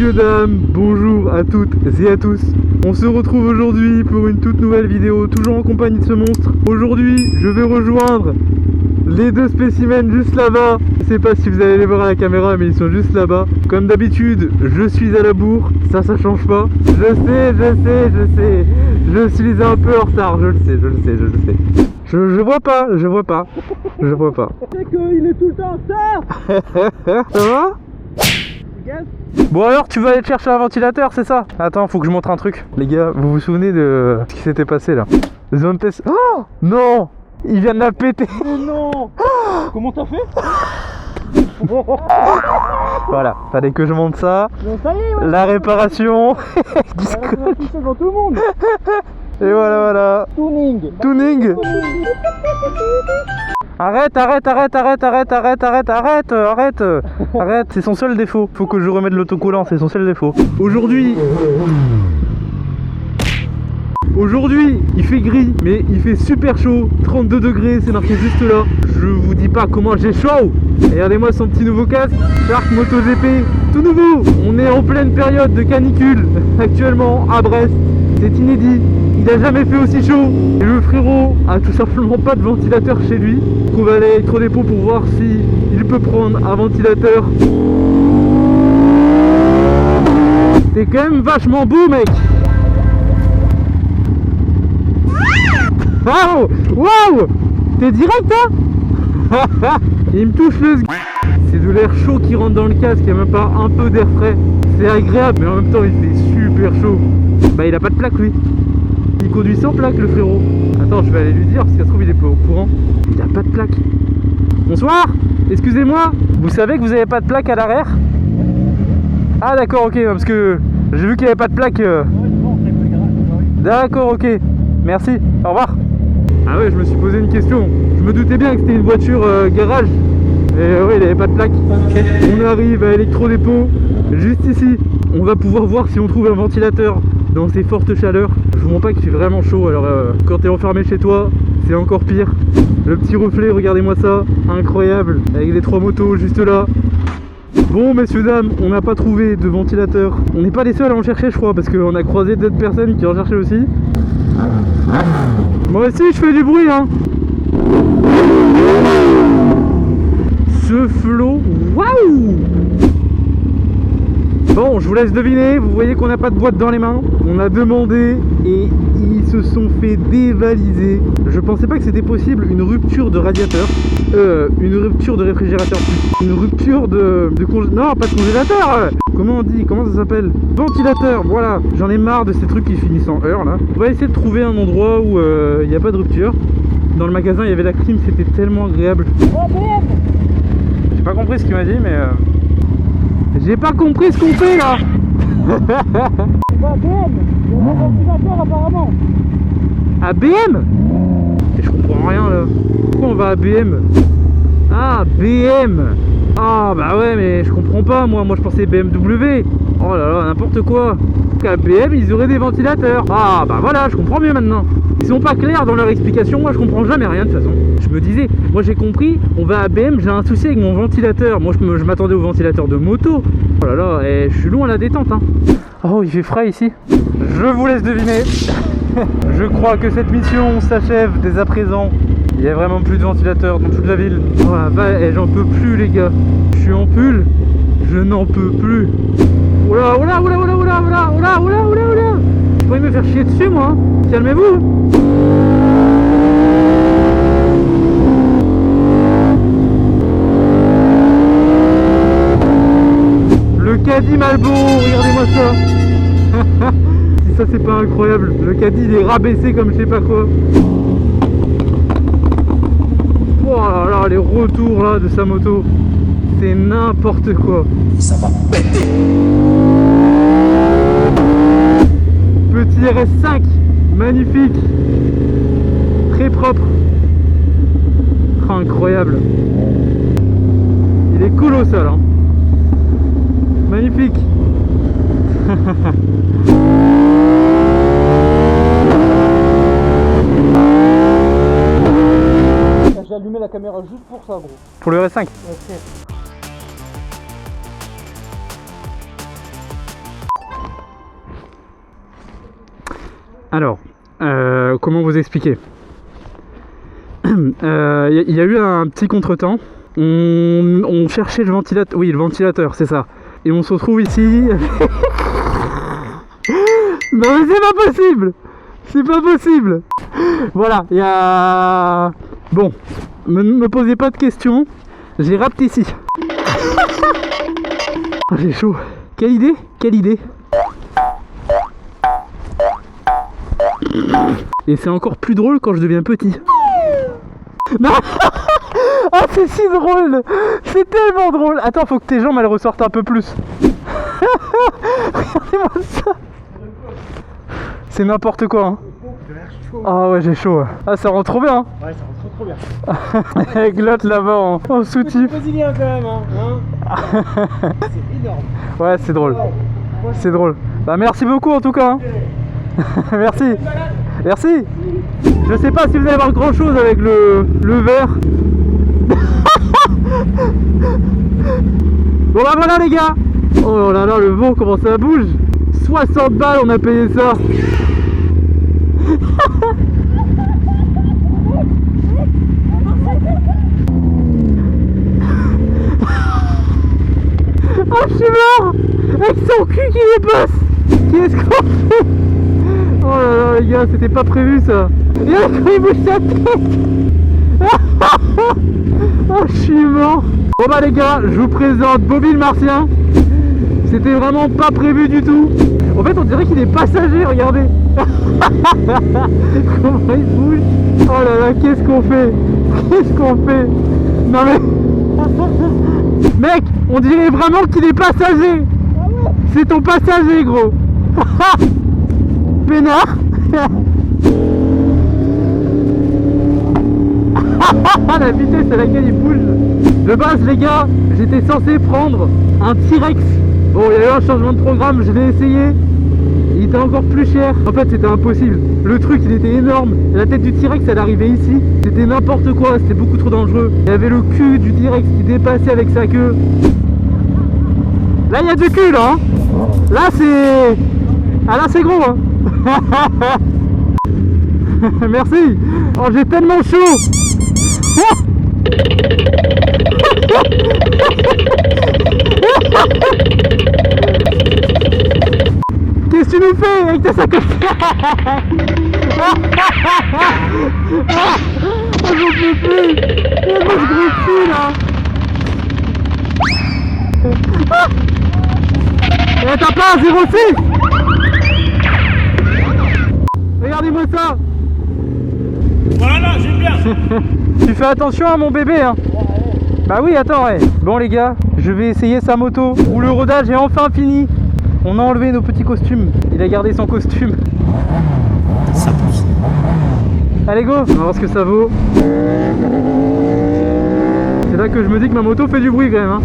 Messieurs, dames, bonjour à toutes et à tous. On se retrouve aujourd'hui pour une toute nouvelle vidéo, toujours en compagnie de ce monstre. Aujourd'hui, je vais rejoindre les deux spécimens juste là-bas. Je sais pas si vous allez les voir à la caméra, mais ils sont juste là-bas. Comme d'habitude, je suis à la bourre, ça change pas. Je sais. Je suis un peu en retard, je le sais. Je vois pas. C'est qu'il est tout le temps en retard. Ça va? Bon alors tu vas aller te chercher un ventilateur, c'est ça? Attends, faut que je montre un truc. Les gars, vous vous souvenez de ce qui s'était passé là? Zone test. Oh non! Il vient de la péter. Mais non. Comment t'as fait? Voilà, fallait que je monte ça. Non, ça y est, ouais. La réparation. On va toucher devant tout le monde. Et voilà. Tuning. Arrête, c'est son seul défaut. Faut que je remette l'autocollant, c'est son seul défaut. Aujourd'hui, il fait gris, mais il fait super chaud, 32 degrés, c'est marqué juste là. Je vous dis pas comment j'ai chaud. Regardez-moi son petit nouveau casque, Shark MotoGP, tout nouveau. On est en pleine période de canicule, actuellement à Brest. C'est inédit, il a jamais fait aussi chaud. Et le frérot a tout simplement pas de ventilateur chez lui. On va aller à l'électrodépôt pour voir si il peut prendre un ventilateur. T'es quand même vachement beau, mec. Wow, t'es direct, hein. Il me touche le c'est de l'air chaud qui rentre dans le casque, il n'y a même pas un peu d'air frais. C'est agréable, mais en même temps il fait super chaud. Bah il a pas de plaque lui. Il conduit sans plaque le frérot. Attends, je vais aller lui dire, parce qu'à se trouve il est pas au courant. Il a pas de plaque. Bonsoir, excusez-moi, vous savez que vous avez pas de plaque à l'arrière? Ah d'accord, ok, parce que j'ai vu qu'il n'y avait pas de plaque. D'accord, ok, merci, au revoir. Ah ouais, je me suis posé une question. Je me doutais bien que c'était une voiture garage. Et ouais, il avait pas de plaque. On arrive à l'électrodépôt, juste ici. On va pouvoir voir si on trouve un ventilateur dans ces fortes chaleurs. Je vous montre pas qu'il fait vraiment chaud. Alors quand t'es enfermé chez toi, c'est encore pire. Le petit reflet, regardez-moi ça, incroyable. Avec les trois motos juste là. Bon messieurs dames, on n'a pas trouvé de ventilateur. On n'est pas les seuls à en chercher je crois, parce qu'on a croisé d'autres personnes qui en cherchaient aussi. Moi aussi je fais du bruit hein. Ce flot, waouh. Bon, je vous laisse deviner, vous voyez qu'on n'a pas de boîte dans les mains. On a demandé et ils se sont fait dévaliser. Je pensais pas que c'était possible, une rupture de radiateur. Une rupture de réfrigérateur. Une rupture non, pas de congélateur. Comment on dit? Comment ça s'appelle? Ventilateur, voilà. J'en ai marre de ces trucs qui finissent en heure là. On va essayer de trouver un endroit où il n'y a pas de rupture. Dans le magasin, il y avait la clim, c'était tellement agréable. J'ai pas compris ce qu'il m'a dit, mais... J'ai pas compris ce qu'on fait là. C'est pas ABM, il y a un ventilateur apparemment. ABM? Je comprends rien là. Pourquoi on va à BM? Ah, BM. Ah bah ouais, mais je comprends pas moi je pensais BMW. Oh là là, n'importe quoi. À BM ils auraient des ventilateurs. Ah bah voilà, je comprends mieux maintenant. Ils sont pas clairs dans leur explication, moi je comprends jamais rien de toute façon. Je me disais, moi j'ai compris, on va à BM, j'ai un souci avec mon ventilateur. Moi je m'attendais au ventilateur de moto. Oh là là, et je suis loin à la détente hein. Oh il fait frais ici. Je vous laisse deviner. Je crois que cette mission s'achève dès à présent. Il n'y a vraiment plus de ventilateur dans toute la ville. Oh la vache, j'en peux plus les gars. Je suis en pull, je n'en peux plus. Oula. Vous pourriez me faire chier dessus moi hein. Calmez-vous. Le caddie Malboro, regardez-moi ça. Si ça c'est pas incroyable. Le caddie il est rabaissé comme je sais pas quoi. Oh là là, les retours là de sa moto, c'est n'importe quoi. Ça va péter. Petit RS5, magnifique, très propre, incroyable. Il est colossal hein. Magnifique. J'ai allumé la caméra juste pour ça, gros. Pour le RS5. Ok. Alors, comment vous expliquer? Il y a eu un petit contretemps. On cherchait le ventilateur. Oui, le ventilateur, c'est ça. Et on se retrouve ici. Non mais c'est pas possible. C'est pas possible. Voilà, il y a... Bon, me posez pas de questions. J'ai rapté ici. Oh, j'ai chaud. Quelle idée? Quelle idée? Et c'est encore plus drôle quand je deviens petit. Non. Ah, c'est si drôle. C'est tellement drôle. Attends, faut que tes jambes elles ressortent un peu plus. Regardez-moi ça. C'est n'importe quoi hein. Ah ouais, j'ai chaud. Ah, ça rend trop bien hein. Ouais, ça rend trop bien. Avec l'autre là-bas en soutif. Brésilien quand même hein. C'est énorme. Ouais, c'est drôle. C'est drôle. Bah merci beaucoup en tout cas hein. Merci. Merci. Je sais pas si vous allez voir grand chose avec le verre. Bon bah voilà les gars. Oh là là, le vent comment ça bouge. 60 balles on a payé ça. Oh je suis mort. Avec son cul qui dépasse. Qu'est-ce qu'on fait? Oh là là les gars, c'était pas prévu ça. Regarde comment il bouge sa tête. Oh je suis mort. Bon bah les gars, je vous présente Bobby le Martien. C'était vraiment pas prévu du tout. En fait on dirait qu'il est passager, regardez. Comment il bouge. Oh là là, qu'est-ce qu'on fait? Qu'est-ce qu'on fait? Non mais... Mec, on dirait vraiment qu'il est passager. C'est ton passager gros. Pénard. La vitesse à laquelle il bouge. De base les gars, j'étais censé prendre un T-Rex. Bon, il y a eu un changement de programme, je l'ai essayé. Il était encore plus cher. En fait c'était impossible. Le truc il était énorme. La tête du T-Rex elle arrivait ici. C'était n'importe quoi, c'était beaucoup trop dangereux. Il y avait le cul du T-Rex qui dépassait avec sa queue. Là il y a du cul là hein. Là c'est... Ah là c'est gros hein. Merci. Oh j'ai tellement chaud. Qu'est-ce que tu nous fais avec ta sacoche? Oh j'en peux plus. Regarde ce gros cul là. Eh t'as pas un 06? Regardez-moi ça. Voilà, j'aime bien. Tu fais attention à mon bébé hein. Bah oui attends ouais. Bon les gars, je vais essayer sa moto où le rodage est enfin fini. On a enlevé nos petits costumes. Il a gardé son costume. Ça pousse. Allez go, on va voir ce que ça vaut. C'est là que je me dis que ma moto fait du bruit quand même hein.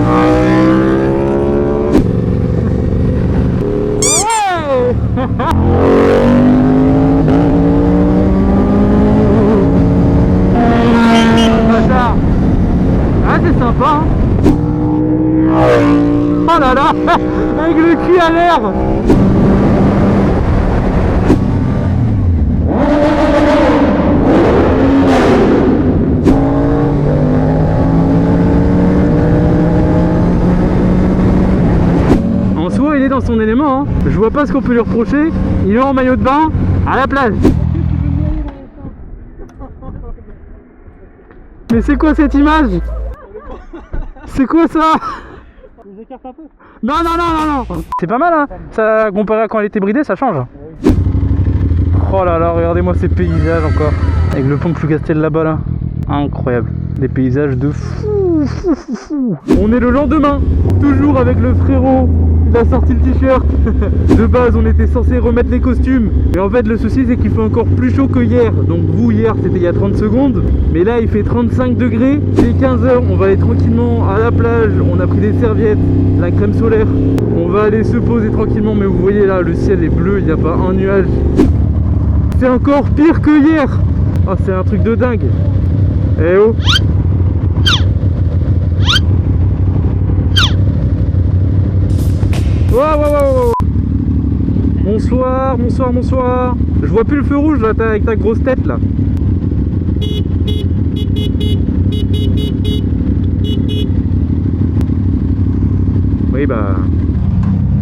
Ouais. Ah c'est sympa hein. Oh là là. Avec le cul à l'air. En soi il est dans son élément hein. Je vois pas ce qu'on peut lui reprocher. Il est en maillot de bain à la plage. Mais c'est quoi cette image? C'est quoi ça? Je écarte un peu. Non non non non non. C'est pas mal hein. Ça comparé à quand elle était bridée ça change. Oh là là, regardez-moi ces paysages encore. Avec le pont de Plougastel là-bas là. Incroyable. Des paysages de fou. On est le lendemain. Toujours avec le frérot. Il a sorti le t-shirt. De base on était censé remettre les costumes. Mais en fait le souci c'est qu'il fait encore plus chaud que hier. Donc vous hier c'était il y a 30 secondes. Mais là il fait 35 degrés. C'est 15h. On va aller tranquillement à la plage. On a pris des serviettes. La crème solaire. On va aller se poser tranquillement. Mais vous voyez là le ciel est bleu. Il n'y a pas un nuage. C'est encore pire que hier. Oh c'est un truc de dingue. Eh oh. Wow, wow, wow. Bonsoir, bonsoir, bonsoir. Je vois plus le feu rouge là, avec ta grosse tête là. Oui bah...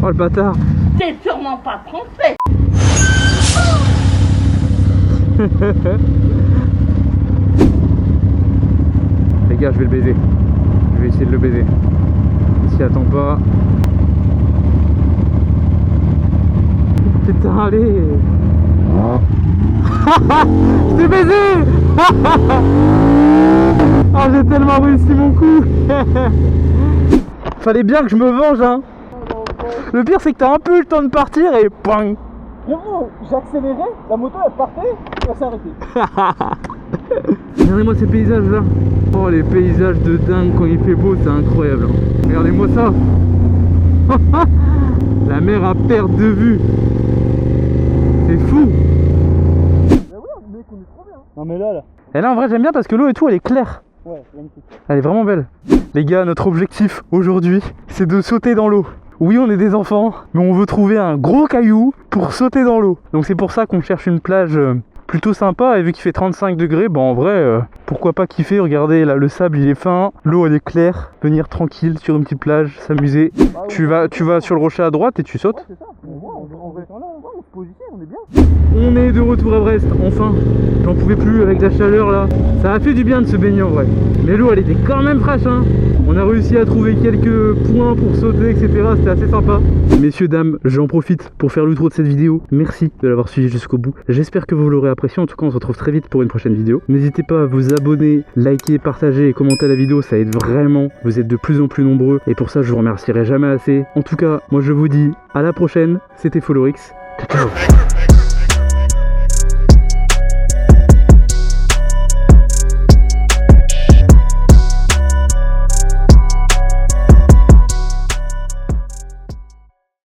Oh le bâtard. C'est sûrement pas français. Les gars, je vais le baiser. Je vais essayer de le baiser. Il s'y attend pas. Putain, allez. Je t'ai baisé. Oh, j'ai tellement réussi mon coup. Fallait bien que je me venge, hein. Le pire, c'est que t'as un peu eu le temps de partir et poing. Frérot, j'ai accéléré, la moto elle partait, elle s'est arrêtée. Regardez-moi ces paysages là. Oh, les paysages de dingue quand il fait beau, c'est incroyable. Regardez-moi ça. La mer à perte de vue. C'est fou. Mais ouais, mec, on est trop bien. Non mais là. Et là en vrai j'aime bien parce que l'eau et tout elle est claire. Ouais, magnifique. Elle est vraiment belle. Les gars, notre objectif aujourd'hui, c'est de sauter dans l'eau. Oui, on est des enfants, mais on veut trouver un gros caillou pour sauter dans l'eau. Donc c'est pour ça qu'on cherche une plage plutôt sympa. Et vu qu'il fait 35 degrés, bah en vrai, pourquoi pas kiffer. Regardez, là le sable il est fin, l'eau elle est claire. Venir tranquille sur une petite plage, s'amuser. Ah, Tu vas sur le rocher à droite et tu sautes. Ouais, c'est ça. On se pose ici, on est bien. On est de retour à Brest, enfin. J'en pouvais plus avec la chaleur là. Ça a fait du bien de se baigner en vrai. Mais l'eau elle était quand même fraîche, hein. On a réussi à trouver quelques points pour sauter, etc. C'était assez sympa. Messieurs, dames, j'en profite pour faire l'outro de cette vidéo. Merci de l'avoir suivi jusqu'au bout. J'espère que vous l'aurez apprécié. En tout cas, on se retrouve très vite pour une prochaine vidéo. N'hésitez pas à vous abonner, liker, partager et commenter la vidéo. Ça aide vraiment. Vous êtes de plus en plus nombreux. Et pour ça, je vous remercierai jamais assez. En tout cas, moi je vous dis à la prochaine. C'était Followrix. Ciao.